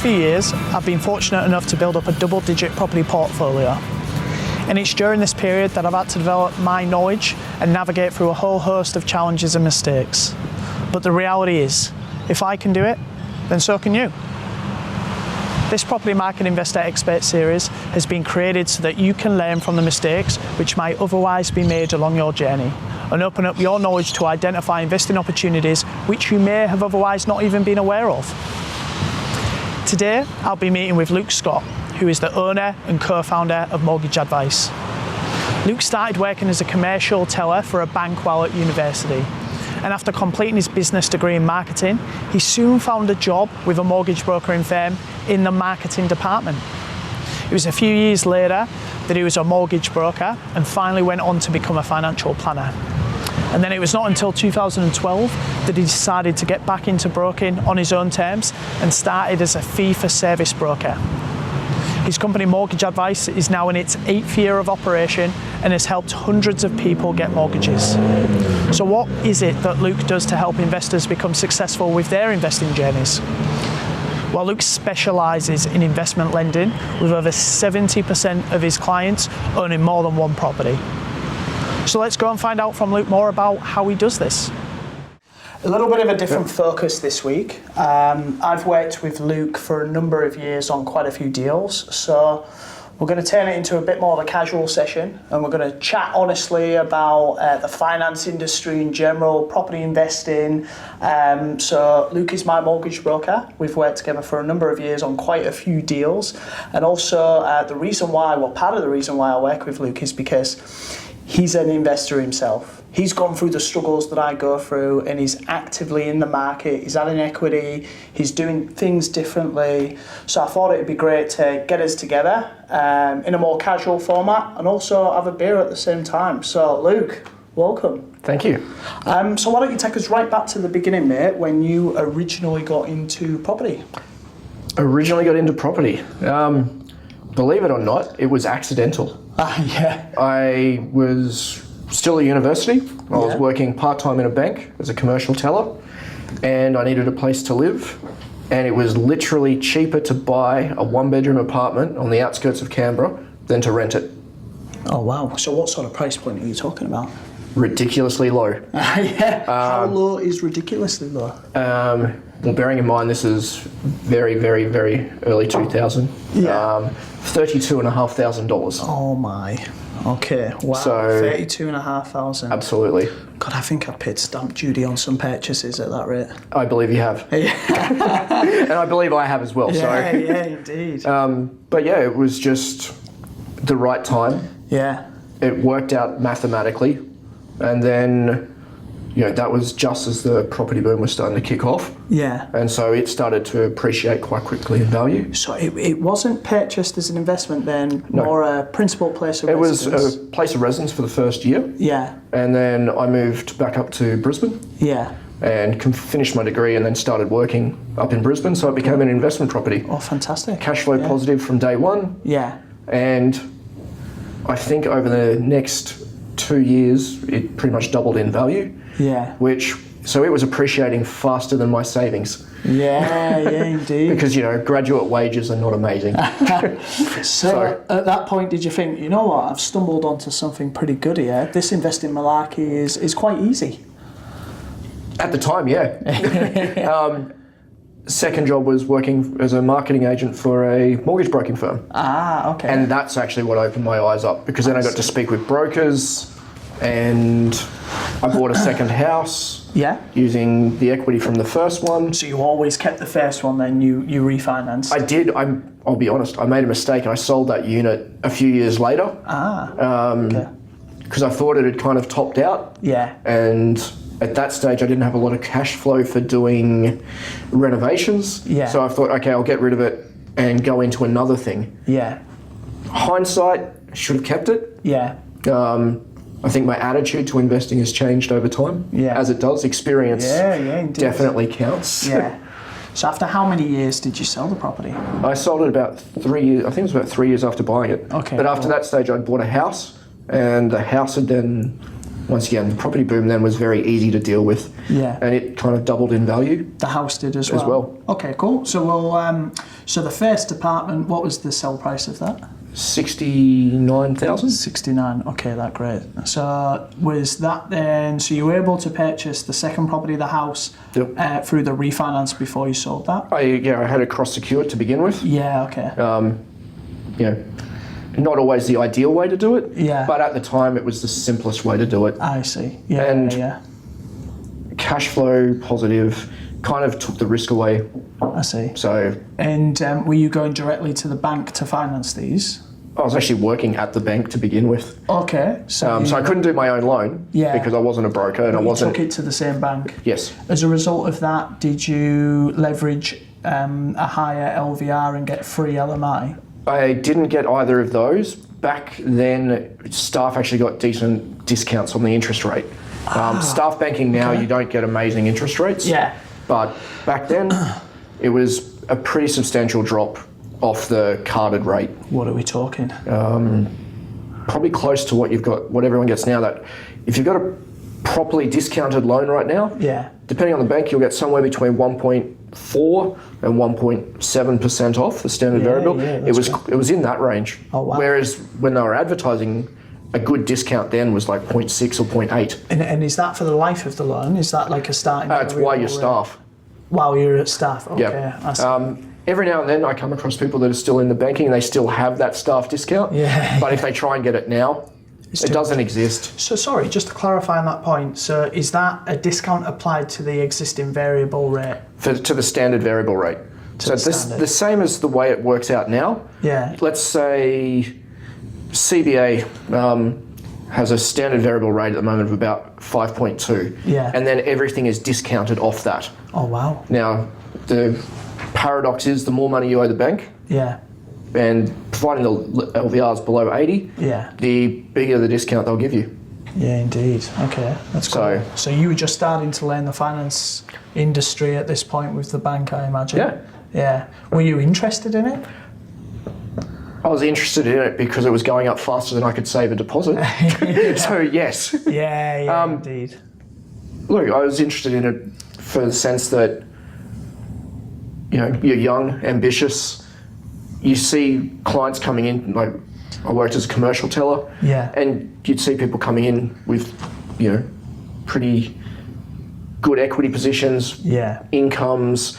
last few years, I've been fortunate enough to build up a double-digit property portfolio. And it's during this period that I've had to develop my knowledge and navigate through a whole host of challenges and mistakes. But the reality is, if I can do it, then so can you. This Property Market Investor Expert series has been created so that you can learn from the mistakes which might otherwise be made along your journey and open up your knowledge to identify investing opportunities which you may have otherwise not even been aware of. Today, I'll be meeting with Luke Scott, who is the owner and co-founder of Mortgage Advice. Luke started working as a commercial teller for a bank while at university. And after completing his business degree in marketing, he soon found a job with a mortgage brokering firm in the marketing department. It was a few years later that he was a mortgage broker and finally went on to become a financial planner. And then it was not until 2012 that he decided to get back into broking on his own terms and started as a fee-for-service broker. His company Mortgage Advice is now in its 8th year of operation and has helped hundreds of people get mortgages. So what is it that Luke does to help investors become successful with their investing journeys? Well, Luke specialises in investment lending, with over 70% of his clients owning more than one property. So let's go and find out from Luke more about how he does this. A little bit of a different focus this week. I've worked with Luke for a number of years on quite a few deals, so we're going to turn it into a bit more of a casual session, and we're going to chat honestly about the finance industry in general, property investing. So Luke is my mortgage broker. We've worked together for a number of years on quite a few deals, and also part of the reason why I work with Luke is because he's an investor himself. He's gone through the struggles that I go through, and he's actively in the market. He's adding equity. He's doing things differently. So I thought it'd be great to get us together in a more casual format and also have a beer at the same time. So Luke, welcome. Thank you. So why don't you take us right back to the beginning, mate, when you originally got into property? Believe it or not, it was accidental. Yeah. I was still at university. I was working part-time in a bank as a commercial teller, and I needed a place to live. And it was literally cheaper to buy a one-bedroom apartment on the outskirts of Canberra than to rent it. Oh, wow. So what sort of price point are you talking about? Ridiculously low. Yeah. How low is ridiculously low? Well, bearing in mind this is very, very, very early 2000. Yeah. $32,500. Oh my. Okay. Wow. So, 32,500. Absolutely. God, I think I've paid stamp duty on some purchases at that rate. I believe you have. Yeah. And I believe I have as well. Yeah, yeah, indeed. But yeah, it was just the right time. Yeah. It worked out mathematically. And then, that was just as the property boom was starting to kick off. Yeah. And so it started to appreciate quite quickly in value. So it wasn't purchased as an investment then, no. Or a principal place of residence? It was a place of residence for the first year. Yeah. And then I moved back up to Brisbane. Yeah. And finished my degree and then started working up in Brisbane. So it became an investment property. Oh, fantastic. Cash flow positive from day one. Yeah. And I think over the next 2 years, it pretty much doubled in value. Yeah. So it was appreciating faster than my savings. Yeah, yeah, indeed. Because, graduate wages are not amazing. So at that point, did you think, you know what, I've stumbled onto something pretty good here. This investing malarkey is quite easy. At the time, yeah. Second job was working as a marketing agent for a mortgage broking firm. Ah, okay. And that's actually what opened my eyes up, because then I got to speak with brokers, and I bought a second house. Yeah. Using the equity from the first one. So you always kept the first one, then you refinanced? I did. I'll be honest, I made a mistake and I sold that unit a few years later. Okay. Because I thought it had kind of topped out. Yeah. And at that stage I didn't have a lot of cash flow for doing renovations. Yeah. So I thought, okay, I'll get rid of it and go into another thing. Yeah. Hindsight, should have kept it. Yeah. I think my attitude to investing has changed over time, as it does. Experience definitely counts. Yeah. So after how many years did you sell the property? I sold it about 3 years, I think it was about 3 years after buying it. Okay. But after that stage I'd bought a house, and the house had then once again, the property boom then was very easy to deal with. Yeah. And it kind of doubled in value. The house did as well. Okay, cool. So so the first apartment, what was the sell price of that? 69,000. 69. Okay, that's great. So was that then? So you were able to purchase the second property, the house, Yep. through the refinance before you sold that? I had it cross secured to begin with. Yeah. Okay. Not always the ideal way to do it. Yeah. But at the time, it was the simplest way to do it. I see. Yeah. And yeah. Cash flow positive, kind of took the risk away. I see. So. And were you going directly to the bank to finance these? I was actually working at the bank to begin with. Okay. So I couldn't do my own loan. Yeah. Because I wasn't a broker and I wasn't. You took it to the same bank. Yes. As a result of that, did you leverage a higher LVR and get free LMI? I didn't get either of those. Back then, staff actually got decent discounts on the interest rate. Staff banking now, you don't get amazing interest rates. Yeah. But back then, it was a pretty substantial drop off the carded rate. What are we talking? Probably close to what everyone gets now. That if you've got a properly discounted loan right now, Yeah. depending on the bank, you'll get somewhere between 1.4 and 1.7% off the standard variable. Yeah, it was in that range. Oh, wow. Whereas when they were advertising, a good discount then was like 0.6 or 0.8. And is that for the life of the loan? Is that like a starting? It's while you're staff. While you're at staff. Okay. Yeah. I see. Every now and then I come across people that are still in the banking and they still have that staff discount. Yeah. But if they try and get it now, it doesn't exist. So sorry, just to clarify on that point. So is that a discount applied to the existing variable rate? To the standard variable rate. So this the same as the way it works out now. Yeah. Let's say CBA has a standard variable rate at the moment of about 5.2. Yeah. And then everything is discounted off that. Oh wow. Now, the paradox is the more money you owe the bank, Yeah. and providing the LVR is below 80, Yeah. the bigger the discount they'll give you. Yeah, indeed. Okay, that's cool. So you were just starting to learn the finance industry at this point with the bank, I imagine. Yeah. Yeah. Were you interested in it? I was interested in it because it was going up faster than I could save a deposit. So yes. Yeah, indeed. Look, I was interested in it for the sense that, you're young, ambitious. You see clients coming in, like I worked as a commercial teller. Yeah. And you'd see people coming in with, pretty good equity positions, Yeah. incomes,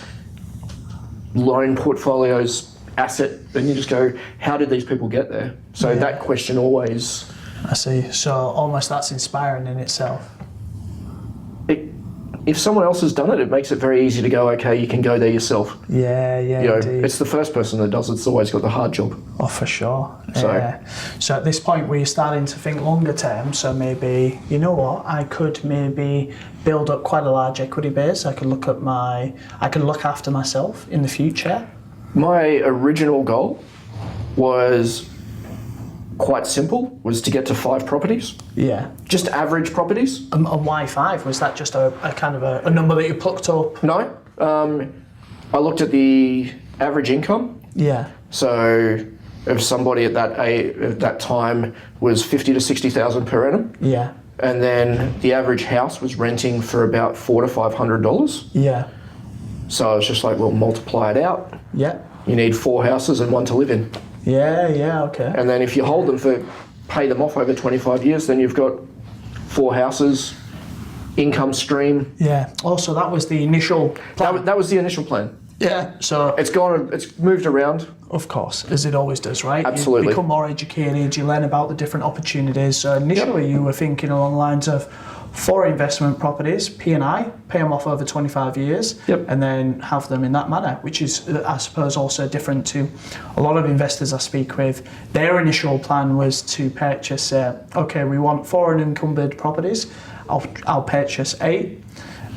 loan portfolios, asset, and you just go, how did these people get there? So that question always... I see. So almost that's inspiring in itself. If someone else has done it, it makes it very easy to go, okay, you can go there yourself. Yeah, indeed. It's the first person that does it that's always got the hard job. Oh, for sure. So, so at this point, were you starting to think longer term? So maybe, you know what, I could maybe build up quite a large equity base. I could look after myself in the future. My original goal was quite simple, was to get to 5 properties. Yeah. Just average properties. And why 5? Was that just a kind of a number that you plucked up? No. I looked at the average income. Yeah. So if somebody at that time was 50 to 60,000 per annum. Yeah. And then the average house was renting for about $400 to $500. Yeah. So I was just like, well, multiply it out. Yeah. You need 4 houses and 1 to live in. Yeah, okay. And then if you hold them pay them off over 25 years, then you've got 4 houses, income stream. Yeah. Also, that was the initial plan. That was the initial plan. Yeah. So it's moved around. Of course, as it always does, right? Absolutely. You become more educated, you learn about the different opportunities. So initially you were thinking along the lines of 4 investment properties, P&I, pay them off over 25 years, and then have them in that manner, which is, I suppose, also different to a lot of investors I speak with. Their initial plan was to purchase, okay, we want 4 unencumbered properties, I'll purchase 8.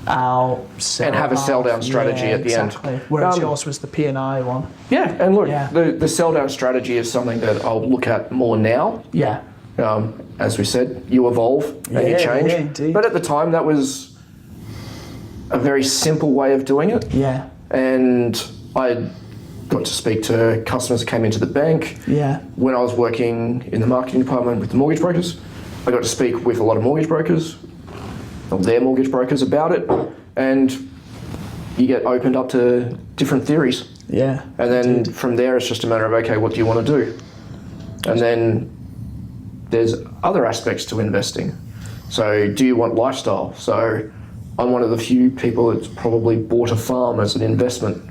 I'll sell and have a sell down strategy at the end. Whereas yours was the P&I one. Yeah, and look, the sell down strategy is something that I'll look at more now. Yeah. As we said, you evolve and you change. Yeah, indeed. But at the time, that was a very simple way of doing it. Yeah. And I got to speak to customers that came into the bank. Yeah. When I was working in the marketing department with the mortgage brokers, I got to speak with a lot of mortgage brokers, or their mortgage brokers about it, and you get opened up to different theories. Yeah. And then from there, it's just a matter of, okay, what do you want to do? And then there's other aspects to investing. So do you want lifestyle? So I'm one of the few people that's probably bought a farm as an investment.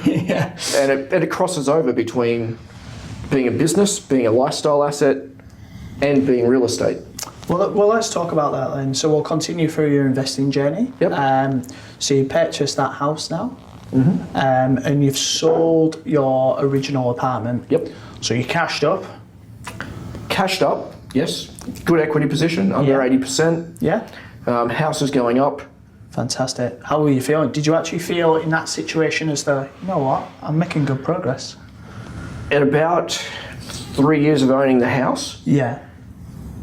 Yeah. And it crosses over between being a business, being a lifestyle asset, and being real estate. Well, let's talk about that then. So we'll continue through your investing journey. Yep. So you purchased that house now, and you've sold your original apartment. Yep. So you cashed up. Cashed up, yes. Good equity position, under 80%. Yeah. House is going up. Fantastic. How were you feeling? Did you actually feel in that situation as though, you know what, I'm making good progress? At about 3 years of owning the house, Yeah.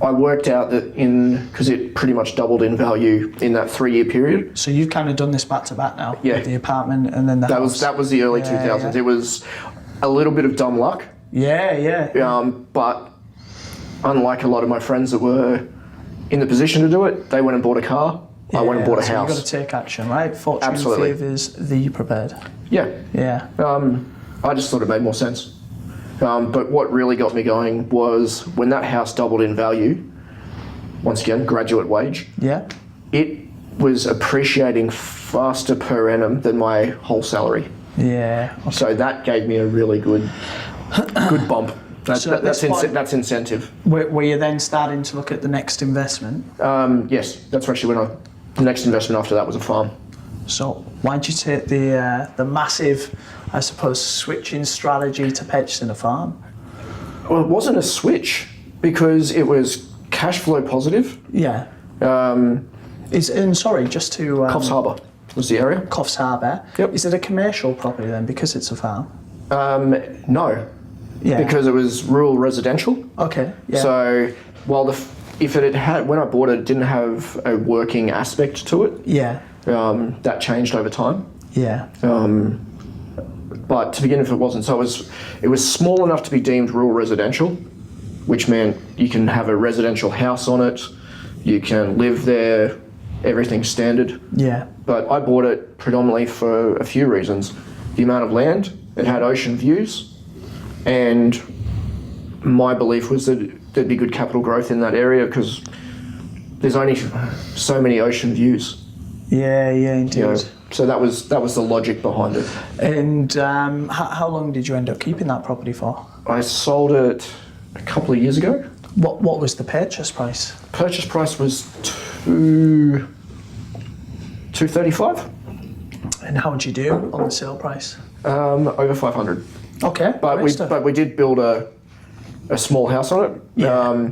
I worked out that because it pretty much doubled in value in that 3-year period. So you've kind of done this back to back now. Yeah. With the apartment and then the house. That was the early 2000s. Yeah. It was a little bit of dumb luck, Yeah. but unlike a lot of my friends that were in the position to do it, they went and bought a car. I went and bought a so house. You've got to take action, right? Fortune Absolutely. favours the prepared. Yeah. Yeah. I just thought it made more sense. But what really got me going was when that house doubled in value, once again, graduate wage, Yeah. it was appreciating faster per annum than my whole salary. Yeah. So that gave me a really good bump. That's incentive. Were you then starting to look at the next investment? Yes, that's actually when the next investment after that was a farm. So why did you take the massive, I suppose, switching strategy to purchasing a farm? Well, it wasn't a switch because it was cash flow positive. Yeah. Sorry, just to... Coffs Harbour was the area. Coffs Harbour. Yep. Is it a commercial property then because it's a farm? No. Yeah. Because it was rural residential. Okay. Yeah. So while if it had when I bought it, it didn't have a working aspect to it. Yeah. That changed over time. Yeah. But to begin with, it wasn't. So it was small enough to be deemed rural residential, which meant you can have a residential house on it, you can live there, everything's standard. Yeah. But I bought it predominantly for a few reasons. The amount of land, it had ocean views, and my belief was that there'd be good capital growth in that area because there's only so many ocean views. Yeah, indeed. You know, so that was the logic behind it. And how long did you end up keeping that property for? I sold it a couple of years ago. What was the purchase price? Purchase price was $235. And how would you do on the sale price? Over 500. Okay. But we did build a small house on it. Yeah.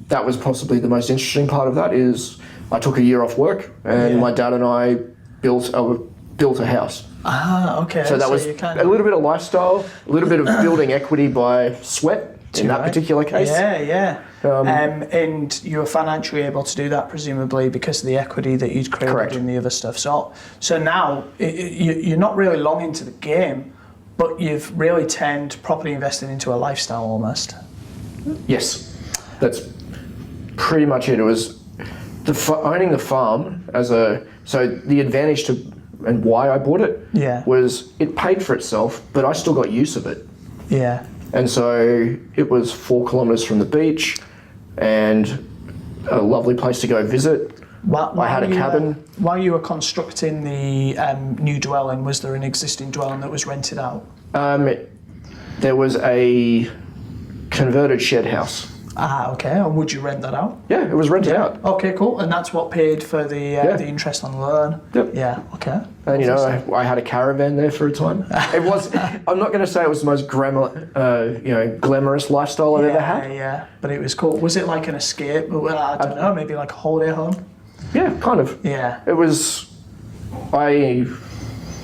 That was possibly the most interesting part of that is I took a year off work and my dad and I built a house. Ah, okay. So that was a little bit of lifestyle, a little bit of building equity by sweat in that particular case. Yeah. And you were financially able to do that presumably because of the equity that you'd created Correct. in the other stuff. So now you're not really long into the game, but you've really turned property investing into a lifestyle almost. Yes, that's pretty much it. It was owning the farm so the advantage to and why I bought it was it paid for itself, but I still got use of it. Yeah. And so it was 4 kilometres from the beach and a lovely place to go visit. I had a cabin. While you were constructing the new dwelling, was there an existing dwelling that was rented out? There was a converted shed house. Ah, okay. And would you rent that out? Yeah, it was rented out. Okay, cool. And that's what paid for the interest on the loan? Yep. Yeah, okay. And I had a caravan there for a time. It was. I'm not going to say it was the most glamorous lifestyle I've ever had. Yeah, but it was cool. Was it like an escape? Well, I don't know, maybe like a holiday home? Yeah, kind of. Yeah. It was. I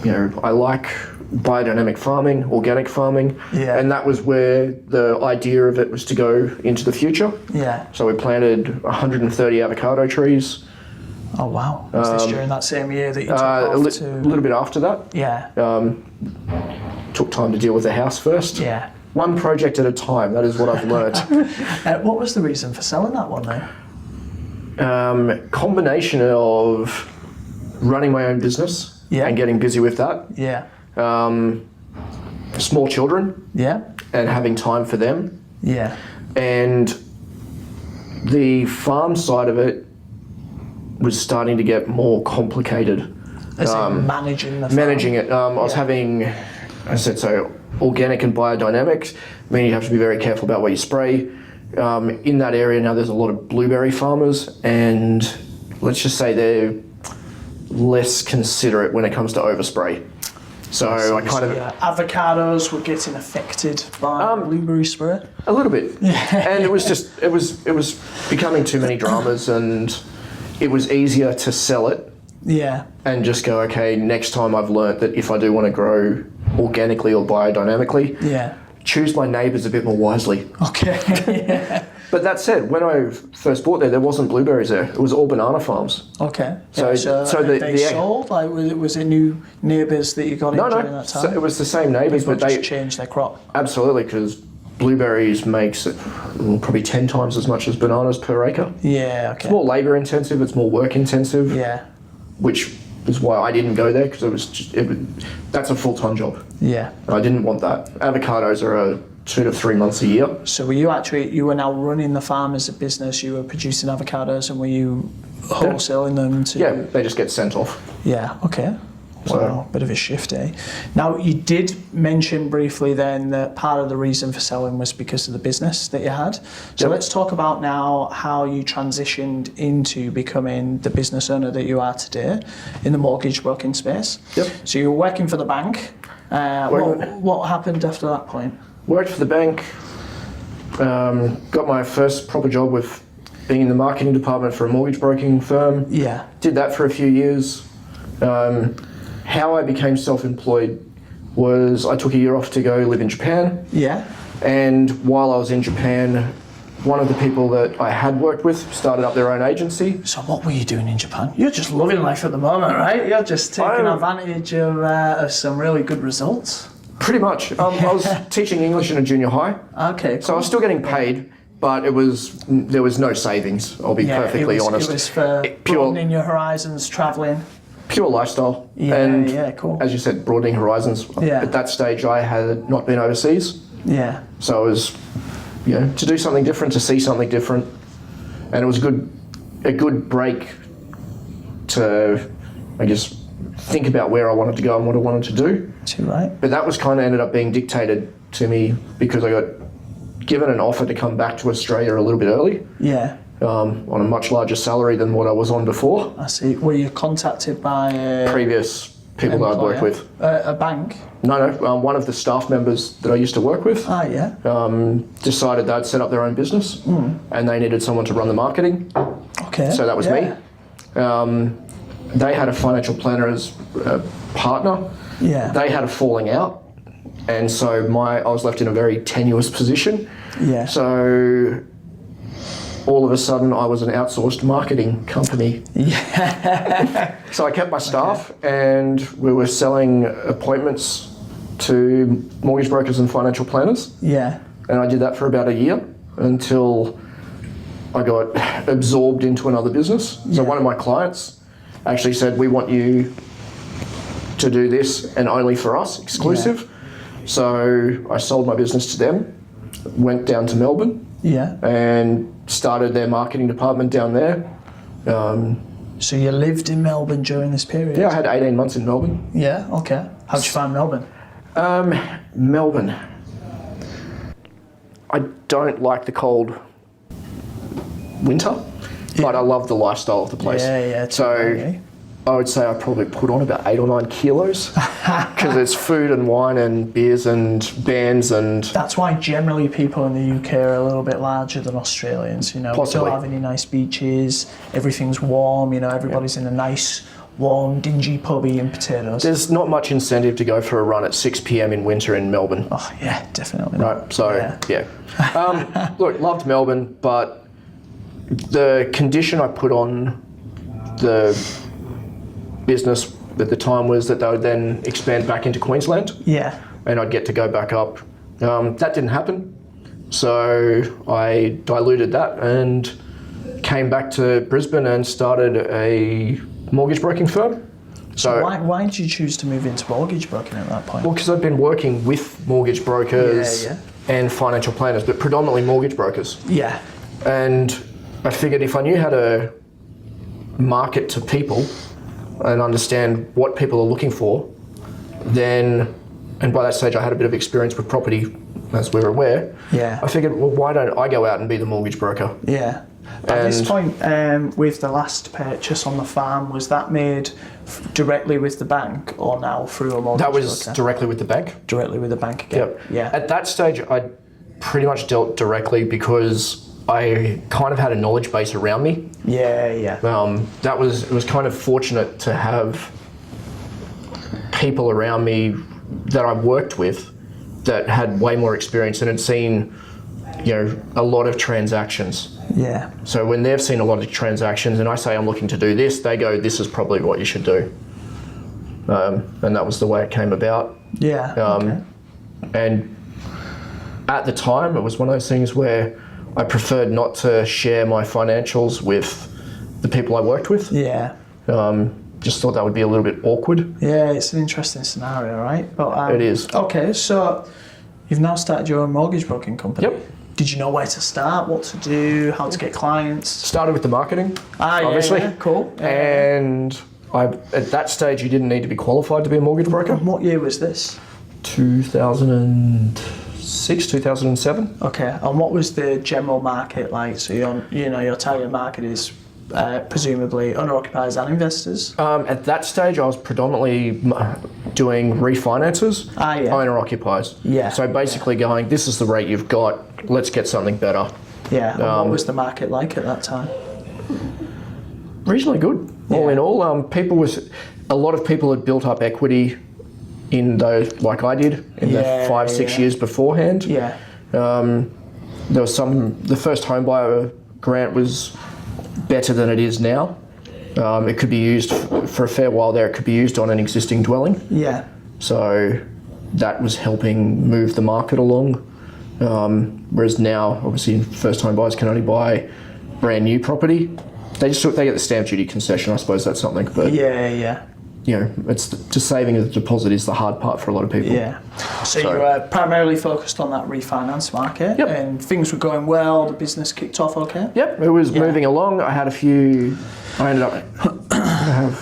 like biodynamic farming, organic farming, and that was where the idea of it was to go into the future. Yeah. So we planted 130 avocado trees. Oh wow! Was this during that same year that you took off a little bit after that. Yeah. Took time to deal with the house first. Yeah. One project at a time. That is what I've learned. What was the reason for selling that one then? Combination of running my own business and getting busy with that. Yeah. Small children. Yeah. And having time for them. Yeah. And the farm side of it was starting to get more complicated. As in managing the farm? Managing it. I was having, I said, so organic and biodynamics, meaning you have to be very careful about what you spray. In that area now there's a lot of blueberry farmers, and let's just say they're less considerate when it comes to overspray. So I kind of... avocados were getting affected by blueberry spray? A little bit. And it was just, it was becoming too many dramas, and it was easier to sell it. Yeah. And just go, okay, next time I've learnt that if I do want to grow organically or biodynamically, choose my neighbours a bit more wisely. Okay. Yeah. But that said, when I first bought there wasn't blueberries there. It was all banana farms. Okay. So they sold? Like, was it new neighbours that you got in during that time? So it was the same neighbours, People but just changed their crop. Absolutely, because blueberries makes it probably 10 times as much as bananas per acre. Yeah. Okay. It's more labour intensive. It's more work intensive. Yeah. Which is why I didn't go there, because that's a full-time job. Yeah. I didn't want that. Avocados are 2 to 3 months a year. So were you were now running the farm as a business, you were producing avocados, and were you wholesaling them to... Yeah, they just get sent off. Yeah, okay. Wow, bit of a shift, eh? Now, you did mention briefly then that part of the reason for selling was because of the business that you had. So let's talk about now how you transitioned into becoming the business owner that you are today in the mortgage broking space. Yep. So you were working for the bank. What happened after that point? Worked for the bank, got my first proper job with being in the marketing department for a mortgage broking firm. Yeah. Did that for a few years. How I became self-employed was I took a year off to go live in Japan. Yeah. And while I was in Japan, one of the people that I had worked with started up their own agency. So what were you doing in Japan? You're just loving life at the moment, right? You're just taking advantage of some really good results. Pretty much. I was teaching English in a junior high. Okay, cool. So I was still getting paid, but there was no savings, I'll be perfectly honest. It was for broadening your horizons, travelling. Pure lifestyle. Yeah, cool. As you said, broadening horizons. Yeah. At that stage, I had not been overseas. Yeah. So it was, to do something different, to see something different. And it was a good break to, I guess, think about where I wanted to go and what I wanted to do. Too right. But that was kind of ended up being dictated to me because I got given an offer to come back to Australia a little bit early. Yeah. On a much larger salary than what I was on before. I see. Were you contacted by previous people that I'd worked with? A bank? No. One of the staff members that I used to work with. Decided they'd set up their own business, and they needed someone to run the marketing. Okay. So that was me. They had a financial planner as a partner. Yeah. They had a falling out, and so I was left in a very tenuous position. Yeah. So all of a sudden I was an outsourced marketing company. Yeah. So I kept my staff and we were selling appointments to mortgage brokers and financial planners. Yeah. And I did that for about a year until I got absorbed into another business. So one of my clients actually said, we want you to do this and only for us, exclusive. Yeah. So I sold my business to them, went down to Melbourne. Yeah. And started their marketing department down there. So you lived in Melbourne during this period? Yeah, I had 18 months in Melbourne. Yeah, okay. How'd you find Melbourne? Melbourne. I don't like the cold winter, but I love the lifestyle of the place. Yeah. So I would say I probably put on about 8 or 9 kilos because it's food and wine and beers and bands and... That's why generally people in the UK are a little bit larger than Australians, Possibly. We don't have any nice beaches, everything's warm, everybody's in a nice, warm, dingy pub eating potatoes. There's not much incentive to go for a run at 6 p.m. in winter in Melbourne. Oh, yeah, definitely. Right, so, yeah. Look, loved Melbourne, but the condition I put on the business at the time was that they would then expand back into Queensland. Yeah. And I'd get to go back up. That didn't happen. So I diluted that and came back to Brisbane and started a mortgage broking firm. So why did you choose to move into mortgage broking at that point? Well, because I've been working with mortgage brokers and financial planners, but predominantly mortgage brokers. Yeah. And I figured if I knew how to market to people and understand what people are looking for, then, and by that stage I had a bit of experience with property, as we were aware, I figured, well, why don't I go out and be the mortgage broker? Yeah. At this point, with the last purchase on the farm, was that made directly with the bank or now through a mortgage broker? That was directly with the bank. Directly with the bank again? Yep. Yeah. At that stage, I pretty much dealt directly because I kind of had a knowledge base around me. Yeah. It was kind of fortunate to have people around me that I worked with that had way more experience and had seen, a lot of transactions. Yeah. So when they've seen a lot of transactions and I say I'm looking to do this, they go, this is probably what you should do. And that was the way it came about. Yeah. Okay. And at the time, it was one of those things where I preferred not to share my financials with the people I worked with. Yeah. Just thought that would be a little bit awkward. Yeah, it's an interesting scenario, right? But it is. Okay, so you've now started your own mortgage broking company. Yep. Did you know where to start, what to do, how to get clients? Started with the marketing, obviously. Yeah, cool. And at that stage, you didn't need to be qualified to be a mortgage broker. And what year was this? 2006, 2007. Okay, and what was the general market like? So your target market is presumably owner-occupiers and investors? At that stage, I was predominantly doing refinances, owner-occupiers. Yeah. So basically going, this is the rate you've got, let's get something better. Yeah, and what was the market like at that time? Reasonably good, all in all. A lot of people had built up equity in those, like I did, in the 5-6 years beforehand. Yeah. There was the first home buyer grant was better than it is now. It could be used for a fair while there. It could be used on an existing dwelling. Yeah. So that was helping move the market along. Whereas now, obviously, first home buyers can only buy brand new property. They get the stamp duty concession. I suppose that's something. But yeah. It's just saving a deposit is the hard part for a lot of people. Yeah. So you were primarily focused on that refinance market, and things were going well. The business kicked off okay. Yep, it was moving along. I ended up I have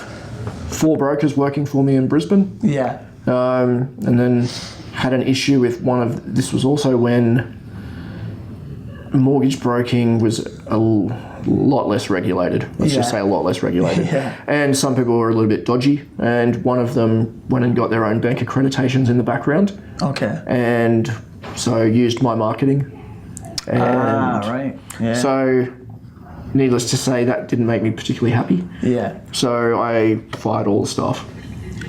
4 brokers working for me in Brisbane. Yeah. And then had an issue with this was also when mortgage broking was a lot less regulated. Let's just say a lot less regulated. And some people were a little bit dodgy, and one of them went and got their own bank accreditations in the background. Okay. And so used my marketing. And right. Yeah. so needless to say, that didn't make me particularly happy. Yeah. So I fired all the staff.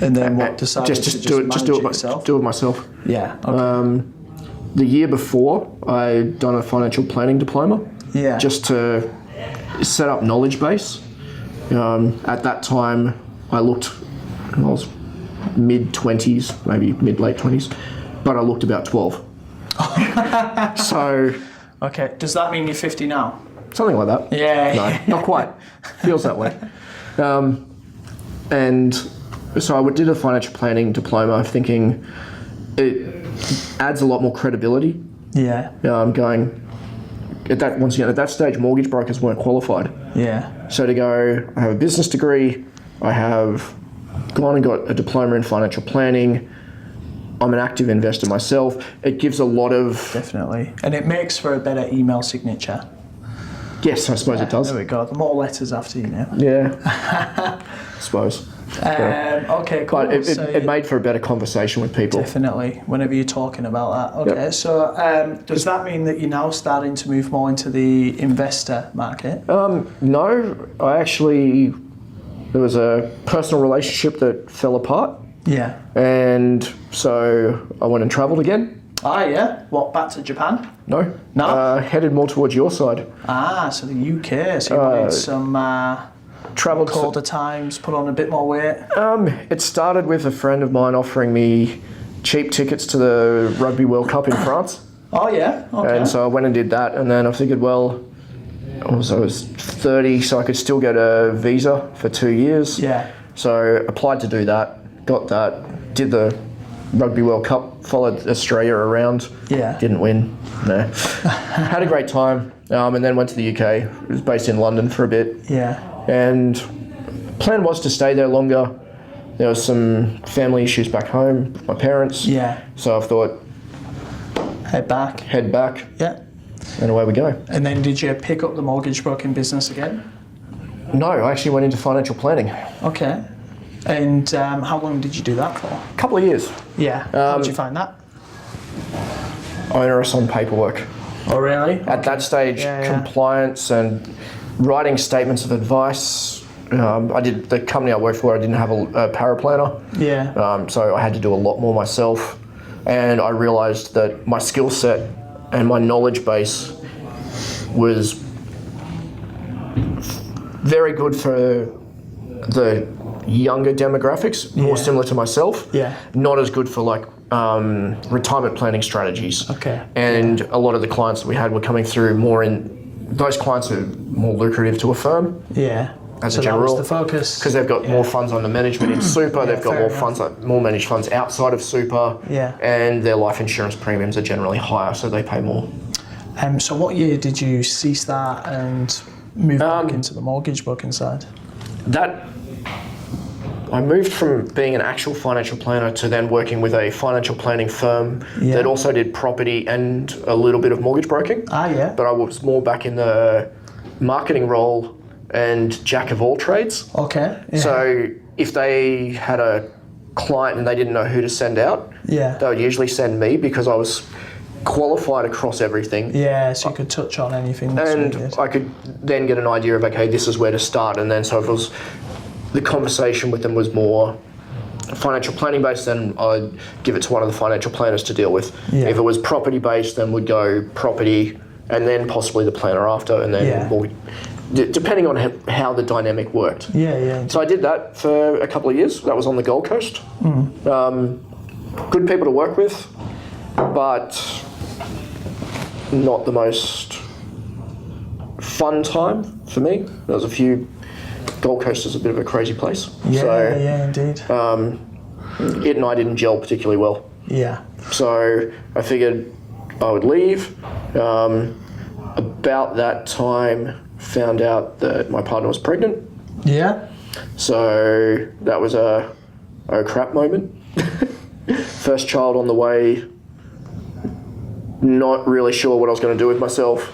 And then what decided to do it yourself? Do it myself. Yeah. Okay. The year before, I'd done a financial planning diploma. Yeah. Just to set up knowledge base. At that time, I was mid-20s, maybe mid-late 20s, but I looked about 12. So... Okay, does that mean you're 50 now? Something like that. Yeah. No, not quite. Feels that way. And so I did a financial planning diploma thinking it adds a lot more credibility. Yeah. Going... At that stage, mortgage brokers weren't qualified. Yeah. So to go, I have a business degree, I have gone and got a diploma in financial planning, I'm an active investor myself, it gives a lot of... Definitely. And it makes for a better email signature. Yes, I suppose it does. There we go. The more letters after email. Yeah. I suppose. Okay, cool. But it made for a better conversation with people. Definitely, whenever you're talking about that. Okay, so does that mean that you're now starting to move more into the investor market? No, there was a personal relationship that fell apart. Yeah. And so I went and travelled again. Ah, yeah? What, back to Japan? No. No? Headed more towards your side. Ah, so the UK. So you wanted some... Travelled colder times, put on a bit more weight? It started with a friend of mine offering me cheap tickets to the Rugby World Cup in France. Oh yeah? Okay. And so I went and did that, and then I figured, well, I was 30, so I could still get a visa for 2 years. Yeah. So applied to do that, got that, did the Rugby World Cup, followed Australia around. Yeah. Didn't win. No. Had a great time, and then went to the UK. Was based in London for a bit. Yeah. And plan was to stay there longer. There was some family issues back home with my parents. Yeah. So I thought, Head back. Yeah. and away we go. And then did you pick up the mortgage broking business again? No, I actually went into financial planning. Okay. And how long did you do that for? A couple of years. Yeah. How did you find that? Onerous on paperwork. Oh, really? At that stage, compliance and writing statements of advice. I did the company I worked for. I didn't have a paraplanner. Yeah. So I had to do a lot more myself, and I realised that my skill set and my knowledge base was very good for the younger demographics, more similar to myself. Yeah. Not as good for like retirement planning strategies. Okay. And a lot of the clients that we had were coming through more in. Those clients are more lucrative to a firm. Yeah. As so a general, that was the focus. because they've got more funds under management in super, they've got more funds, more managed funds outside of super, and their life insurance premiums are generally higher, so they pay more. So what year did you cease that and move back into the mortgage broking side? I moved from being an actual financial planner to then working with a financial planning firm that also did property and a little bit of mortgage broking. But I was more back in the marketing role and jack of all trades. Okay. Yeah. So if they had a client and they didn't know who to send out, they would usually send me because I was qualified across everything. Yeah, so you could touch on anything that's and needed. I could then get an idea of, okay, this is where to start. And then so if it was, the conversation with them was more financial planning based, then I'd give it to one of the financial planners to deal with. If it was property based, then we'd go property and then possibly the planner after, and then depending on how the dynamic worked. So I did that for a couple of years. That was on the Gold Coast. Good people to work with, but not the most fun time for me. There was a few. Gold Coast is a bit of a crazy place. Indeed. It and I didn't gel particularly well. So I figured I would leave. About that time, found out that my partner was pregnant. So that was a oh crap moment. First child on the way. Not really sure what I was going to do with myself.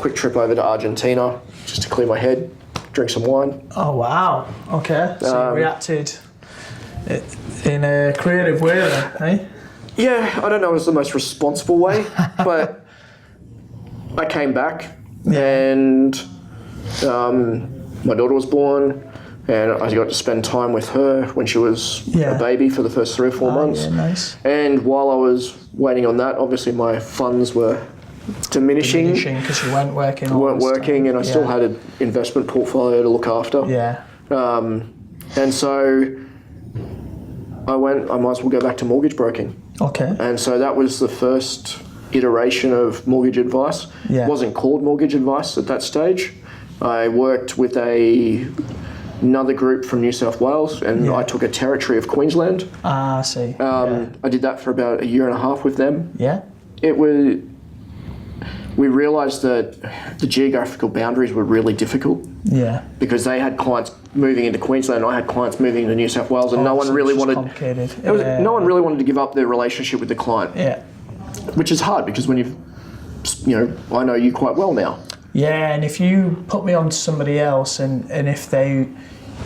Quick trip over to Argentina just to clear my head, drink some wine. Oh wow. Okay. So you reacted in a creative way then, eh? Yeah, I don't know if it was the most responsible way, but I came back and my daughter was born, and I got to spend time with her when she was a baby for the first 3 or 4 months. Nice. And while I was waiting on that, obviously my funds were diminishing because you weren't working. And I still had an investment portfolio to look after. And so I might as well go back to mortgage broking. Okay. And so that was the first iteration of mortgage advice. It wasn't called mortgage advice at that stage. I worked with another group from New South Wales, and I took a territory of Queensland. I see. I did that for about 1.5 years with them. We realised that the geographical boundaries were really difficult. Because they had clients moving into Queensland, and I had clients moving into New South Wales, and no one really wanted. Complicated. No one really wanted to give up their relationship with the client. Which is hard because when I know you quite well now. And if you put me on to somebody else, and if they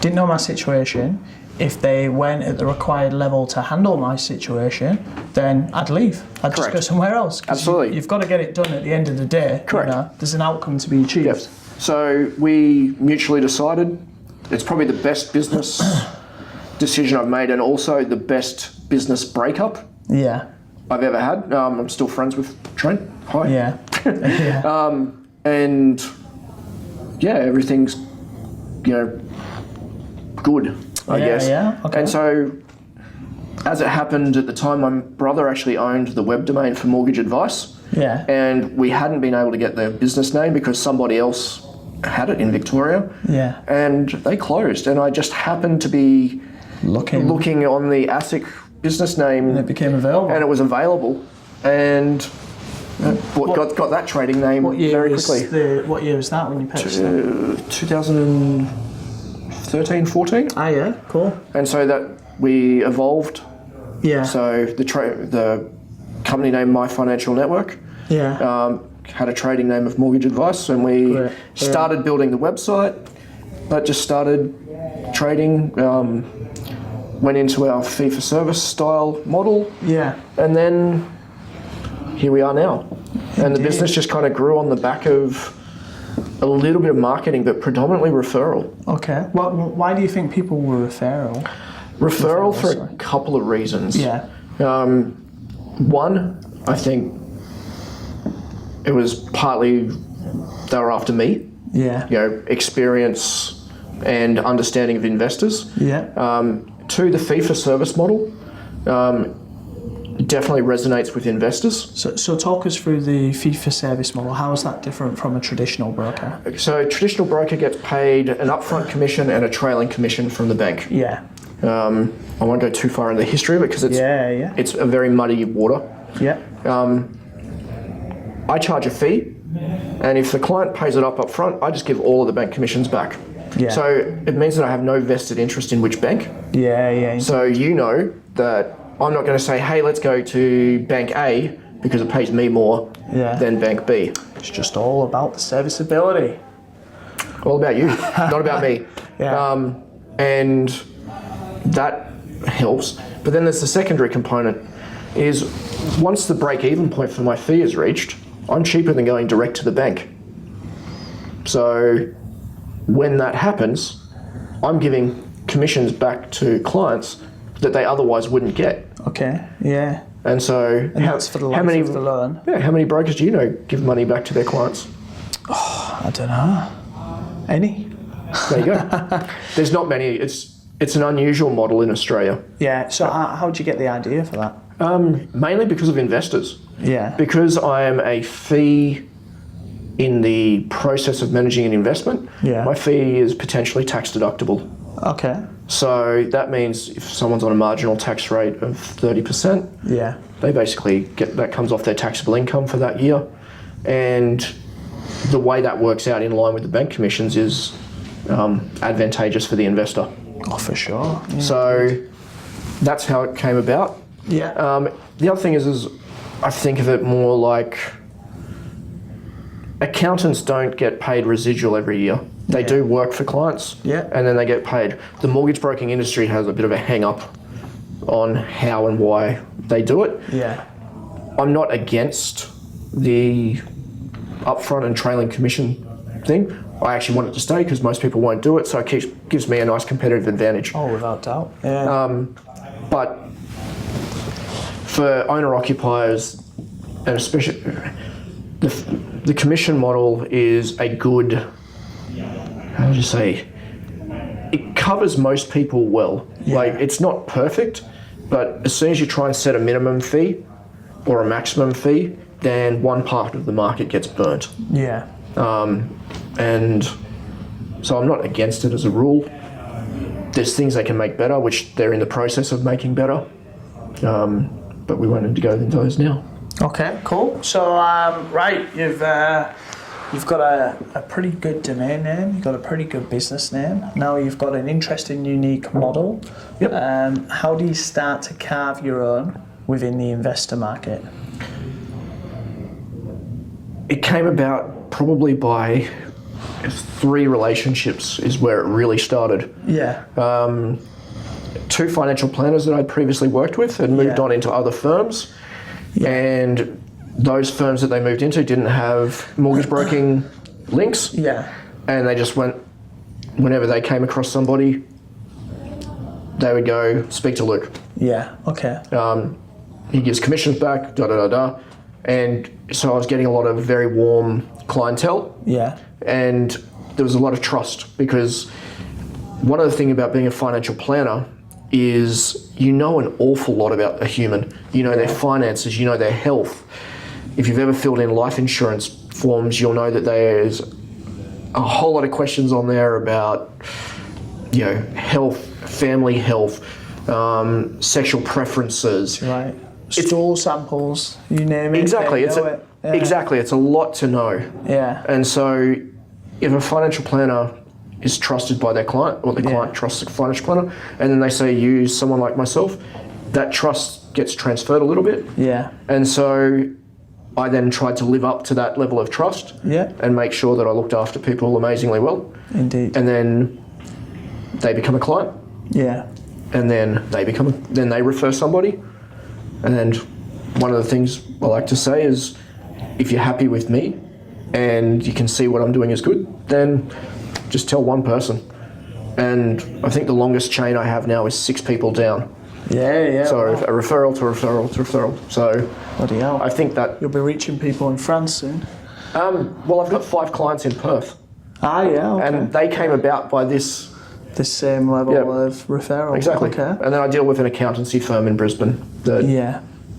didn't know my situation, if they weren't at the required level to handle my situation, then I'd leave. I'd just go somewhere else. Absolutely. You've got to get it done at the end of the day. Correct. There's an outcome to be achieved. So we mutually decided it's probably the best business decision I've made, and also the best business breakup I've ever had. I'm still friends with Trent. Hi. And everything's good, I guess. Okay. And so, as it happened at the time, my brother actually owned the web domain for mortgage advice. Yeah. And we hadn't been able to get the business name because somebody else had it in Victoria. Yeah. And they closed. And I just happened to be looking on the ASIC business name. And it became available. And it was available. And got that trading name very quickly. What year was that when you purchased it? 2013, 14. Ah, yeah, cool. And so that we evolved. Yeah. So the company name My Financial Network. Yeah. Had a trading name of Mortgage Advice, and we started building the website. But just started trading. Went into our fee for service style model. Yeah. And then here we are now. And the business just kind of grew on the back of a little bit of marketing, but predominantly referral. Okay. Well, why do you think people were referral? Referral for a couple of reasons. Yeah. One, I think it was partly they were after me. Yeah. Experience and understanding of investors. Yeah. Two, the fee for service model. Definitely resonates with investors. So talk us through the fee-for-service model. How is that different from a traditional broker? So a traditional broker gets paid an upfront commission and a trailing commission from the bank. Yeah. I won't go too far into the history of it because it's a very muddy water. Yeah. I charge a fee, and if the client pays it up front, I just give all of the bank commissions back. Yeah. So it means that I have no vested interest in which bank. Yeah. So you know that I'm not going to say, hey, let's go to Bank A because it pays me more than Bank B. It's just all about the serviceability. All about you, not about me. Yeah. And that helps. But then there's the secondary component is once the break-even point for my fee is reached, I'm cheaper than going direct to the bank. So when that happens, I'm giving commissions back to clients that they otherwise wouldn't get. Okay, yeah. And so that's for the life of the loan. Yeah, how many brokers do you know give money back to their clients? Oh, I don't know. Any? There you go. There's not many. It's an unusual model in Australia. Yeah, so how did you get the idea for that? Mainly because of investors. Yeah. Because I am a fee in the process of managing an investment, my fee is potentially tax deductible. Okay. So that means if someone's on a marginal tax rate of 30%, they basically that comes off their taxable income for that year. And the way that works out in line with the bank commissions is advantageous for the investor. Oh, for sure. Yeah. So that's how it came about. Yeah. The other thing is I think of it more like accountants don't get paid residual every year. They do work for clients, and then they get paid. The mortgage broking industry has a bit of a hang-up on how and why they do it. Yeah. I'm not against the upfront and trailing commission thing. I actually want it to stay because most people won't do it, so it gives me a nice competitive advantage. Oh, without doubt. Yeah. But for owner-occupiers, and especially the commission model is a good, how would you say, it covers most people well. Like, it's not perfect, but as soon as you try and set a minimum fee or a maximum fee, then one part of the market gets burnt. Yeah. And so I'm not against it as a rule. There's things they can make better, which they're in the process of making better. But we wanted to go into those now. Okay, cool. So, right, you've got a pretty good domain name. You've got a pretty good business name. Now you've got an interesting, unique model. Yep. How do you start to carve your own within the investor market? It came about probably by 3 relationships is where it really started. Yeah. 2 financial planners that I'd previously worked with had moved on into other firms. And those firms that they moved into didn't have mortgage broking links. Yeah. And they just went, whenever they came across somebody, they would go, speak to Luke. Yeah, okay. He gives commissions back, da-da-da-da. And so I was getting a lot of very warm clientele. Yeah. And there was a lot of trust because one of the things about being a financial planner is you know an awful lot about a human. You know their finances, you know their health. if you've ever filled in life insurance forms, you'll know that there's a whole lot of questions on there about, health, family health, sexual preferences. Right. Stool samples, you name it. Exactly. Exactly. It's a lot to know. Yeah. And so if a financial planner is trusted by their client, or the client trusts the financial planner, and then they say use someone like myself, that trust gets transferred a little bit. Yeah. And so I then tried to live up to that level of trust and make sure that I looked after people amazingly well. Indeed. And then they become a client. Yeah. And then they refer somebody. And then one of the things I like to say is, if you're happy with me and you can see what I'm doing is good, then just tell one person. And I think the longest chain I have now is 6 people down. Yeah. So a referral to referral to referral. So bloody hell. I think that You'll be reaching people in France soon. well, I've got 5 clients in Perth. Okay. And they came about by this. The same level of referral. Exactly. Okay. And then I deal with an accountancy firm in Brisbane that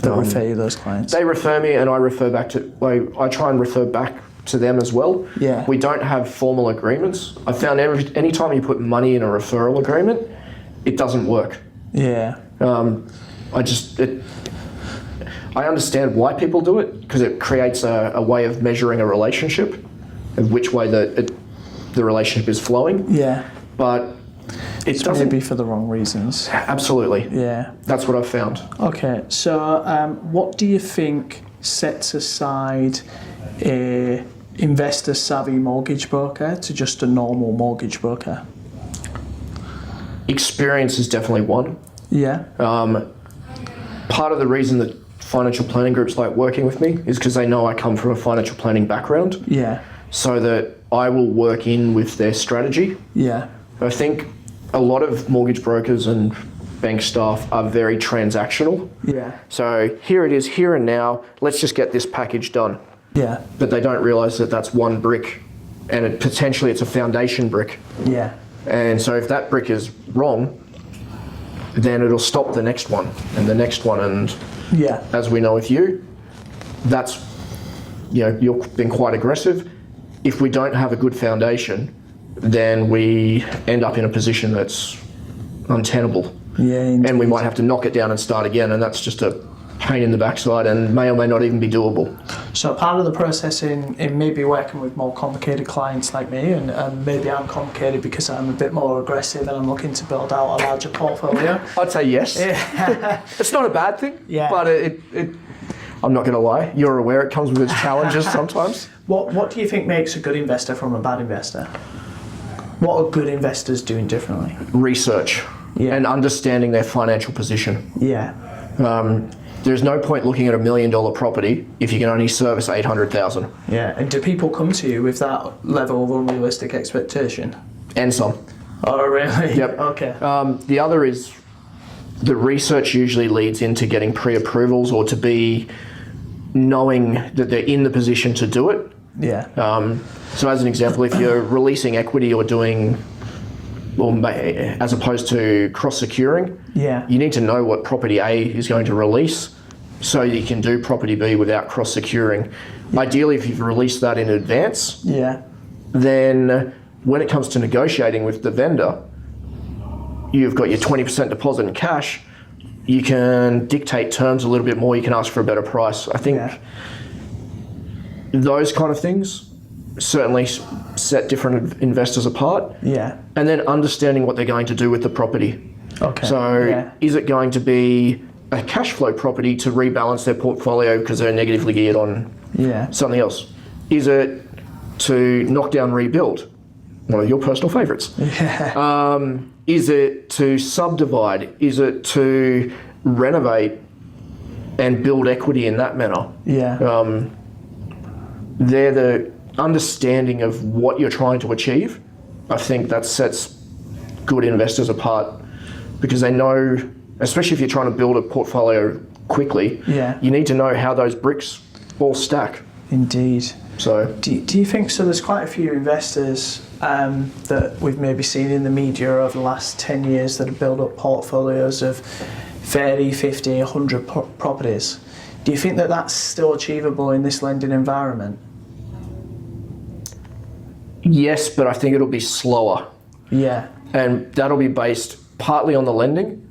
refer you those clients. They refer me, and I refer back to. I try and refer back to them as well. Yeah. We don't have formal agreements. I found any time you put money in a referral agreement, it doesn't work. Yeah. I understand why people do it, because it creates a way of measuring a relationship, of which way the relationship is flowing. Yeah. But it doesn't. Maybe for the wrong reasons. Absolutely. Yeah. That's what I've found. Okay, so what do you think sets aside a investor savvy mortgage broker to just a normal mortgage broker? Experience is definitely one. Yeah. Part of the reason that financial planning groups like working with me is because they know I come from a financial planning background. Yeah. So that I will work in with their strategy. Yeah. I think a lot of mortgage brokers and bank staff are very transactional. Yeah. So here it is, here and now, let's just get this package done. Yeah. But they don't realise that that's one brick, and potentially it's a foundation brick. Yeah. And so if that brick is wrong, then it'll stop the next one and the next one. And as we know with you, that's, you've been quite aggressive. If we don't have a good foundation, then we end up in a position that's untenable. Yeah, indeed. And we might have to knock it down and start again, and that's just a pain in the backside and may or may not even be doable. So part of the process in maybe working with more complicated clients like me, and maybe I'm complicated because I'm a bit more aggressive and I'm looking to build out a larger portfolio. I'd say yes. Yeah. It's not a bad thing, Yeah. but I'm not going to lie, you're aware it comes with its challenges sometimes. What do you think makes a good investor from a bad investor? What are good investors doing differently? Research and understanding their financial position. Yeah. There's no point looking at $1 million property if you can only service 800,000. Yeah, and do people come to you with that level of unrealistic expectation? And some. Oh, really? Yep. Okay. The other is the research usually leads into getting pre-approvals or to be knowing that they're in the position to do it. Yeah. So as an example, if you're releasing equity or doing, as opposed to cross-securing, you need to know what property A is going to release so you can do property B without cross-securing. Ideally, if you've released that in advance, then when it comes to negotiating with the vendor, you've got your 20% deposit in cash, you can dictate terms a little bit more, you can ask for a better price. I think those kind of things certainly set different investors apart. Yeah. And then understanding what they're going to do with the property. Okay. So is it going to be a cash flow property to rebalance their portfolio because they're negatively geared on something else? Is it to knock down, rebuild? One of your personal favourites. Yeah. Is it to subdivide? Is it to renovate and build equity in that manner? Yeah. They're the understanding of what you're trying to achieve. I think that sets good investors apart because they know, especially if you're trying to build a portfolio quickly, you need to know how those bricks all stack. Indeed. So, do you think so? There's quite a few investors that we've maybe seen in the media over the last 10 years that have built up portfolios of 30, 50, 100 properties. Do you think that that's still achievable in this lending environment? Yes, but I think it'll be slower. Yeah. And that'll be based partly on the lending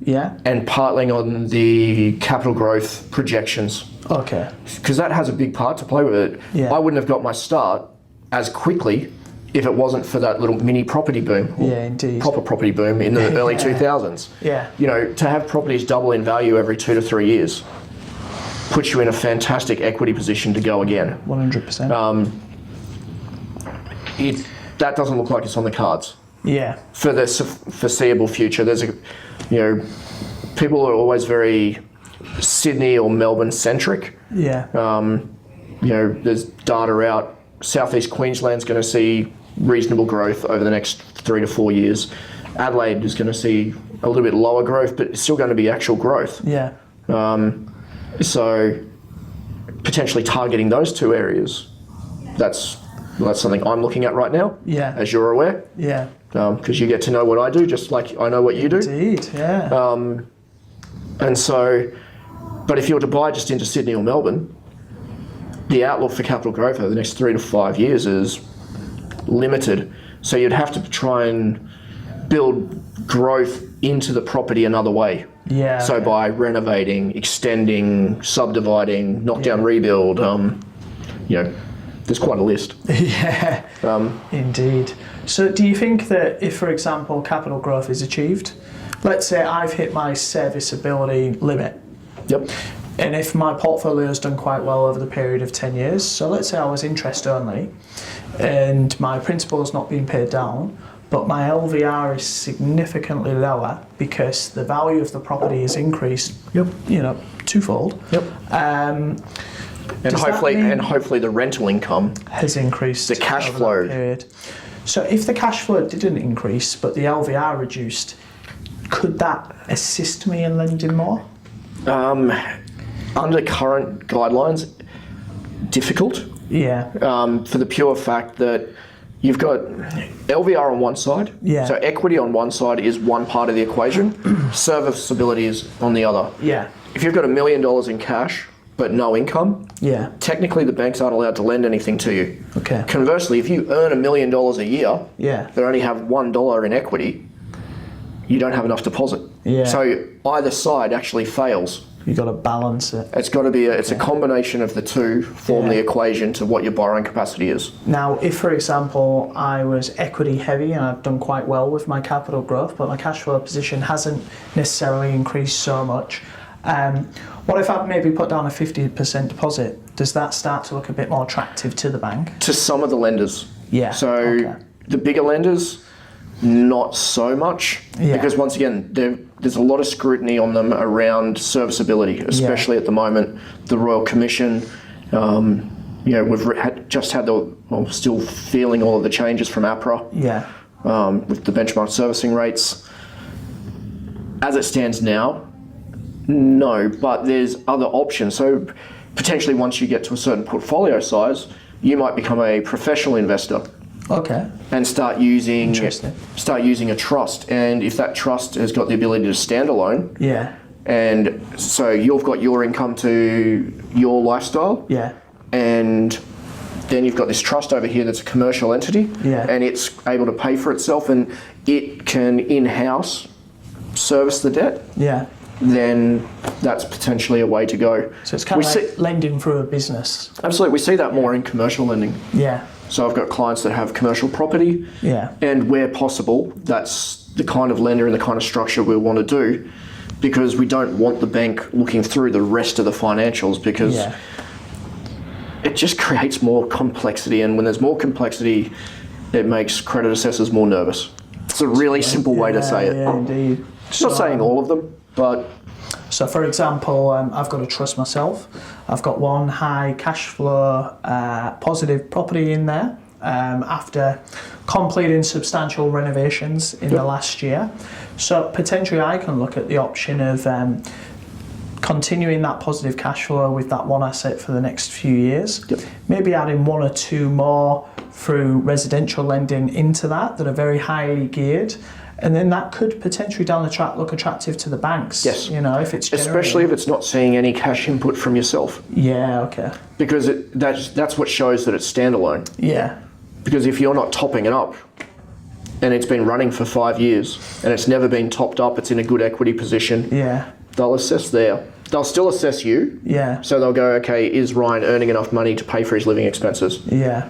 and partly on the capital growth projections. Okay. Because that has a big part to play with it. Yeah. I wouldn't have got my start as quickly if it wasn't for that little mini property boom. Yeah, indeed. Proper property boom in the early 2000s. Yeah. You know, to have properties double in value every 2 to 3 years puts you in a fantastic equity position to go again. 100%. That doesn't look like it's on the cards. Yeah. For the foreseeable future. People are always very Sydney or Melbourne centric. Yeah. There's data out. Southeast Queensland's going to see reasonable growth over the next 3 to 4 years. Adelaide is going to see a little bit lower growth, but it's still going to be actual growth. Yeah. So potentially targeting those two areas, that's something I'm looking at right now. Yeah. As you're aware. Yeah. Because you get to know what I do, just like I know what you do. Indeed, yeah. And so, but if you were to buy just into Sydney or Melbourne, the outlook for capital growth over the next 3 to 5 years is limited. So you'd have to try and build growth into the property another way. Yeah. So by renovating, extending, subdividing, knock down, rebuild, there's quite a list. Yeah, indeed. So do you think that if, for example, capital growth is achieved, let's say I've hit my serviceability limit. Yep. And if my portfolio has done quite well over the period of 10 years, so let's say I was interest only and my principal has not been paid down, but my LVR is significantly lower because the value of the property has increased, twofold. Yep. And hopefully the rental income has increased. The cash over flow. that period. So if the cash flow didn't increase, but the LVR reduced, could that assist me in lending more? Under current guidelines, difficult. Yeah. For the pure fact that you've got LVR on one side. Yeah. So equity on one side is one part of the equation. Serviceability is on the other. Yeah. If you've got $1 million in cash but no income, technically the banks aren't allowed to lend anything to you. Okay. Conversely, if you earn $1 million a year, but only have $1 in equity, you don't have enough deposit. Yeah. So either side actually fails. You've got to balance it. It's got to be a combination of the two form the equation to what your borrowing capacity is. Now, if, for example, I was equity heavy and I've done quite well with my capital growth, but my cash flow position hasn't necessarily increased so much, what if I've maybe put down a 50% deposit? Does that start to look a bit more attractive to the bank? To some of the lenders. Yeah. So the bigger lenders, not so much. Yeah. Because once again, there's a lot of scrutiny on them around serviceability, especially at the moment. The Royal Commission, we've just had still feeling all of the changes from APRA. Yeah. With the benchmark servicing rates. As it stands now, no, but there's other options. So potentially once you get to a certain portfolio size, you might become a professional investor. Okay. And start using a trust. And if that trust has got the ability to stand alone, and so you've got your income to your lifestyle, and then you've got this trust over here that's a commercial entity, and it's able to pay for itself, and it can in-house service the debt. Then that's potentially a way to go. So it's kind of like lending through a business. Absolutely, we see that more in commercial lending. Yeah. So I've got clients that have commercial property, and where possible, that's the kind of lender and the kind of structure we want to do, because we don't want the bank looking through the rest of the financials, because it just creates more complexity, and when there's more complexity, it makes credit assessors more nervous. It's a really simple way to say it. Yeah, indeed. Not saying all of them, but... So for example, I've got to trust myself. I've got one high cash flow positive property in there after completing substantial renovations in the last year. So potentially I can look at the option of continuing that positive cash flow with that one asset for the next few years. Maybe adding one or two more through residential lending into that are very highly geared. And then that could potentially down the track look attractive to the banks. Yes. You know, if it's especially if it's not seeing any cash input from yourself. Yeah, okay. Because that's what shows that it's standalone. Yeah. Because if you're not topping it up, and it's been running for 5 years, and it's never been topped up, it's in a good equity position, Yeah. they'll assess there. They'll still assess you. Yeah. So they'll go, okay, is Ryan earning enough money to pay for his living expenses? Yeah.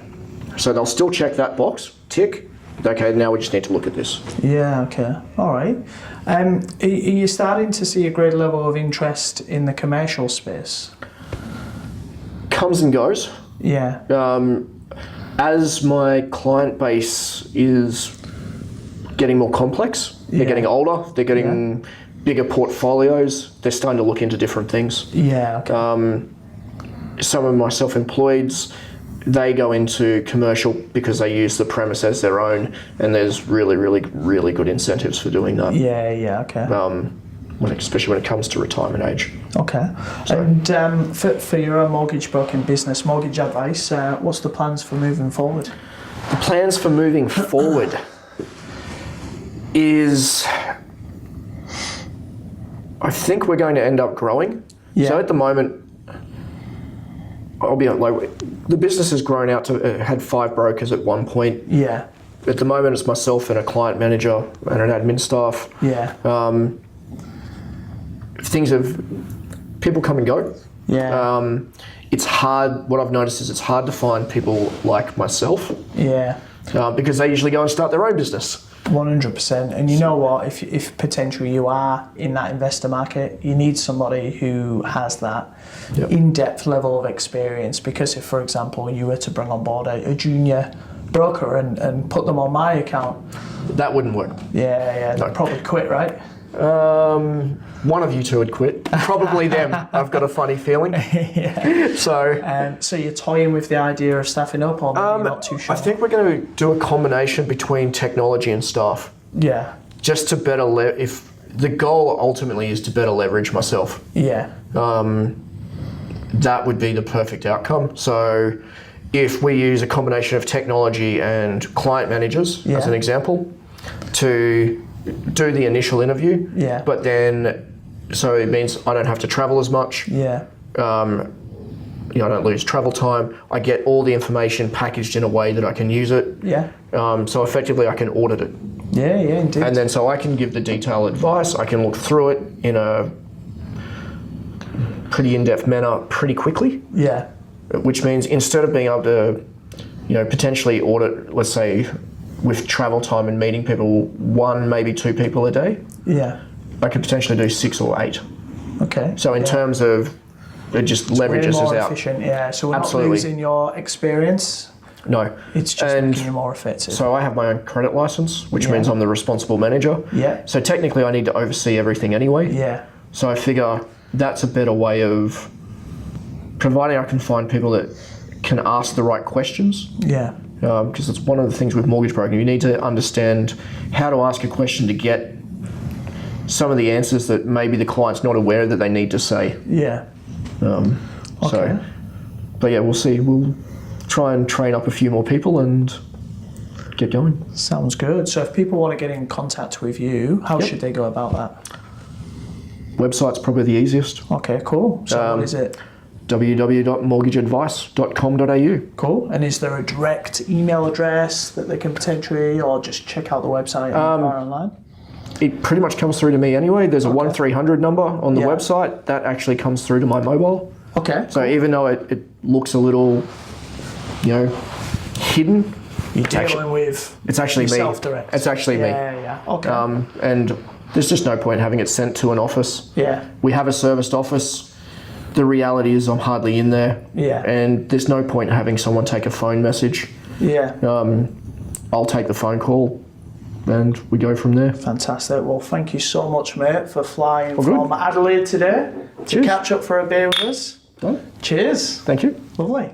So they'll still check that box, tick. Okay, now we just need to look at this. Yeah, okay. All right. Are you starting to see a greater level of interest in the commercial space? Comes and goes. Yeah. As my client base is getting more complex, they're Yeah. getting older, they're getting bigger portfolios, they're starting to look into different things. Yeah, okay. Some of my self-employeds, they go into commercial because they use the premise as their own, and there's really, really, really good incentives for doing that. Yeah, okay. Especially when it comes to retirement age. Okay. So- And for your own mortgage broking business, mortgage advice, what's the plans for moving forward? The plans for moving forward is, I think we're going to end up growing. Yeah. So at the moment, I'll be like, the business has grown out to, had 5 brokers at one point. Yeah. At the moment, it's myself and a client manager and an admin staff. Yeah. People come and go. Yeah. It's hard, what I've noticed is it's hard to find people like myself Yeah. because they usually go and start their own business. 100%. And you know what? If potentially you are in that investor market, you need somebody who has that Yep. in-depth level of experience. Because if, for example, you were to bring on board a junior broker and put them on my account, That wouldn't work. they'd probably quit, right? One of you two would quit. Probably them. I've got a funny feeling. Yeah. So, So you're toying with the idea of staffing up, or maybe you're not too sure? I think we're going to do a combination between technology and staff, Yeah. just to better if the goal ultimately is to better leverage myself. Yeah. That would be the perfect outcome. So if we use a combination of technology and client managers, as Yeah. an example, to do the initial interview, Yeah. but then, so it means I don't have to travel as much. Yeah. I don't lose travel time. I get all the information packaged in a way that I can use it. Yeah. So effectively I can audit it. Yeah, indeed. And then so I can give the detailed advice. I can look through it in a pretty in-depth manner pretty quickly, yeah. which means instead of being able to, potentially audit, let's say, with travel time and meeting people, 1, maybe 2 people a day, Yeah. I could potentially do 6 or 8. Okay. So in terms of, it just leverages Way us more out. efficient, yeah. So we're Absolutely. not losing your experience. No. It's just And making you more effective. so I have my own credit license, which Yeah. means I'm the responsible manager. Yeah. So technically I need to oversee everything anyway. Yeah. So I figure that's a better way of, providing I can find people that can ask the right questions, Yeah. because it's one of the things with mortgage broking. You need to understand how to ask a question to get some of the answers that maybe the client's not aware that they need to say. Yeah. Okay. But yeah, we'll see. We'll try and train up a few more people and get going. Sounds good. So if people want to get in contact with you, how should they go about that? Website's probably the easiest. Okay, cool. So what is it? www.mortgageadvice.com.au. Cool. And is there a direct email address that they can potentially, or just check out the website and inquire online? It pretty much comes through to me anyway. There's a 1300 number on the Yeah. website that actually comes through to my mobile. Okay. So even though it looks a little, hidden, You're it's actually, dealing with it's actually me. self-direct. It's actually me. Yeah. Okay. And there's just no point having it sent to an office. yeah. We have a serviced office. The reality is I'm hardly in there. Yeah. And there's no point having someone take a phone message. Yeah. I'll take the phone call and we go from there. Fantastic. Well, thank you so much, mate, for flying good. from Adelaide today to Cheers. catch up for a beer with us. Done. Cheers. Thank you. Lovely.